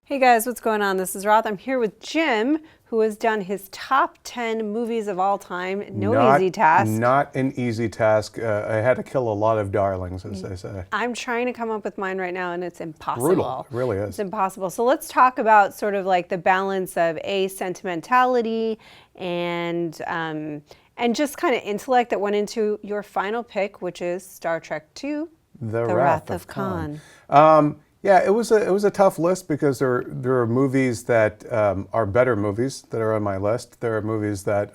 Hey guys, what's going on? This is Roth. I'm here with Jim, who has done his top 10 movies of all time. No easy task. Not an easy task. I had to kill a lot of darlings, as they say. I'm trying to come up with mine right now, and it's impossible. Brutal. It really is. It's impossible. So let's talk about sort of like the balance of sentimentality and just kind of intellect that went into your final pick, which is Star Trek II: The Wrath of Khan. Yeah, it was a tough list because there are movies that are better movies that are on my list. There are movies that,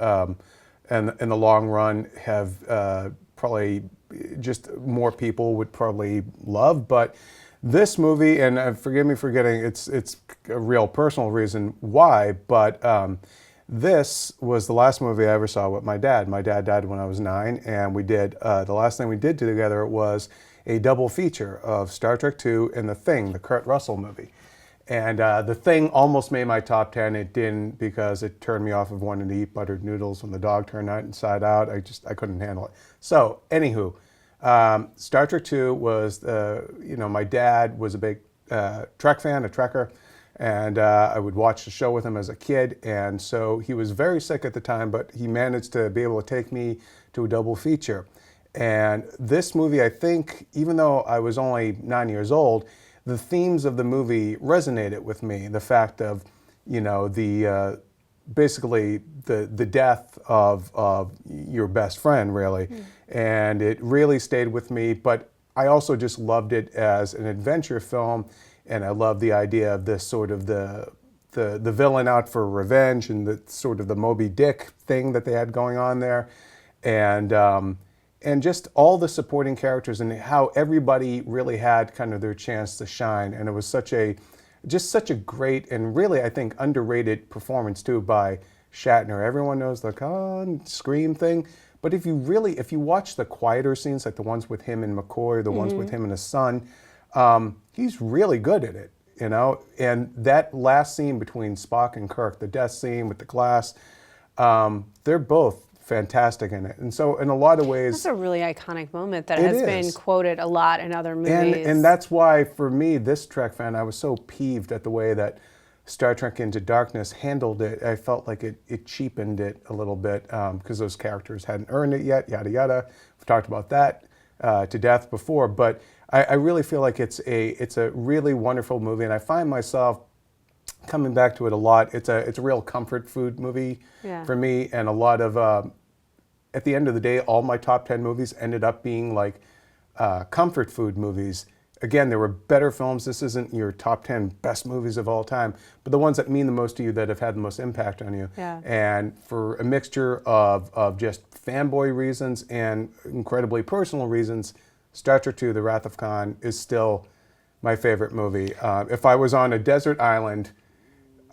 in the long run, have probably just more people would probably love. But this movie, and forgive me for getting it's a real personal reason why, but this was the last movie I ever saw with my dad. My dad died when I was 9, and we did the last thing we did together was a double feature of Star Trek II and The Thing, the Kurt Russell movie. And The Thing almost made my top 10. It didn't because it turned me off of wanting to eat buttered noodles when the dog turned inside out. I couldn't handle it. So, anywho, Star Trek II was, my dad was a big Trek fan, a Trekker, and I would watch the show with him as a kid. And so he was very sick at the time, but he managed to be able to take me to a double feature. And this movie, I think, even though I was only 9 years old, the themes of the movie resonated with me. The fact of, basically the death of your best friend, really. And it really stayed with me. But I also just loved it as an adventure film. And I loved the idea of this sort of the villain out for revenge and the sort of the Moby Dick thing that they had going on there. And just all the supporting characters and how everybody really had kind of their chance to shine. And it was such a great and really, I think, underrated performance too by Shatner. Everyone knows the Khan scream thing. But if you watch the quieter scenes, like the ones with him and McCoy, the ones with him and his son, he's really good at it, And that last scene between Spock and Kirk, the death scene with the glass, they're both fantastic in it. And so in a lot of ways, that's a really iconic moment that has been quoted a lot in other movies. And that's why, for me, this Trek fan, I was so peeved at the way that Star Trek Into Darkness handled it. I felt like it cheapened it a little bit because those characters hadn't earned it yet, yada, yada. We've talked about that to death before. But I really feel like it's a really wonderful movie. And I find myself coming back to it a lot. It's a real comfort food movie for me. And a lot of... at the end of the day, all my top 10 movies ended up being like comfort food movies. Again, there were better films. This isn't your top 10 best movies of all time, but the ones that mean the most to you, that have had the most impact on you. Yeah. And for a mixture of just fanboy reasons and incredibly personal reasons, Star Trek II: The Wrath of Khan is still my favorite movie. If I was on a desert island,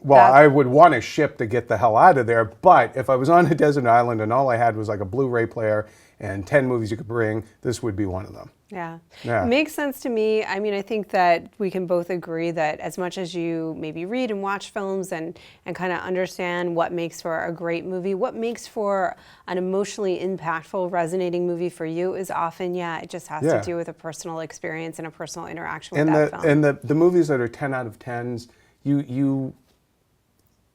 I would want a ship to get the hell out of there, but if I was on a desert island and all I had was like a Blu-ray player and 10 movies you could bring, this would be one of them. Yeah. It makes sense to me. I mean, I think that we can both agree that as much as you maybe read and watch films and kind of understand what makes for a great movie, what makes for an emotionally impactful, resonating movie for you is often, it just has to do with a personal experience and a personal interaction with that film. And the movies that are 10 out of 10s, you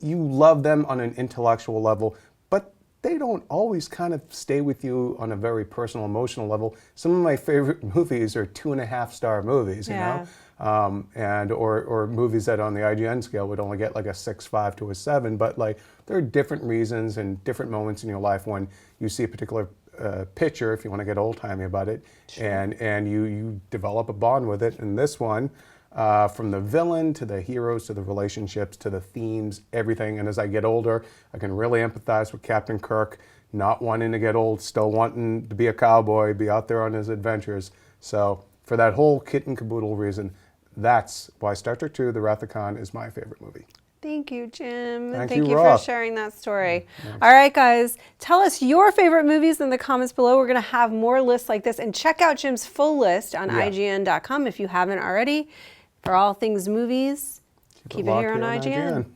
love them on an intellectual level, but they don't always kind of stay with you on a very personal, emotional level. Some of my favorite movies are 2.5-star movies, or movies that on the IGN scale would only get like a 6.5 to a 7. But like there are different reasons and different moments in your life when you see a particular picture, if you want to get old-timey about it, and you develop a bond with it. And this one, from the villain to the heroes to the relationships to the themes, everything. And as I get older, I can really empathize with Captain Kirk, not wanting to get old, still wanting to be a cowboy, be out there on his adventures. So for that whole kit and caboodle reason, that's why Star Trek II: The Wrath of Khan is my favorite movie. Thank you, Jim. Thank you for sharing that story. All right, guys, tell us your favorite movies in the comments below. We're going to have more lists like this. And check out Jim's full list on ign.com if you haven't already. For all things movies, keep it here on IGN.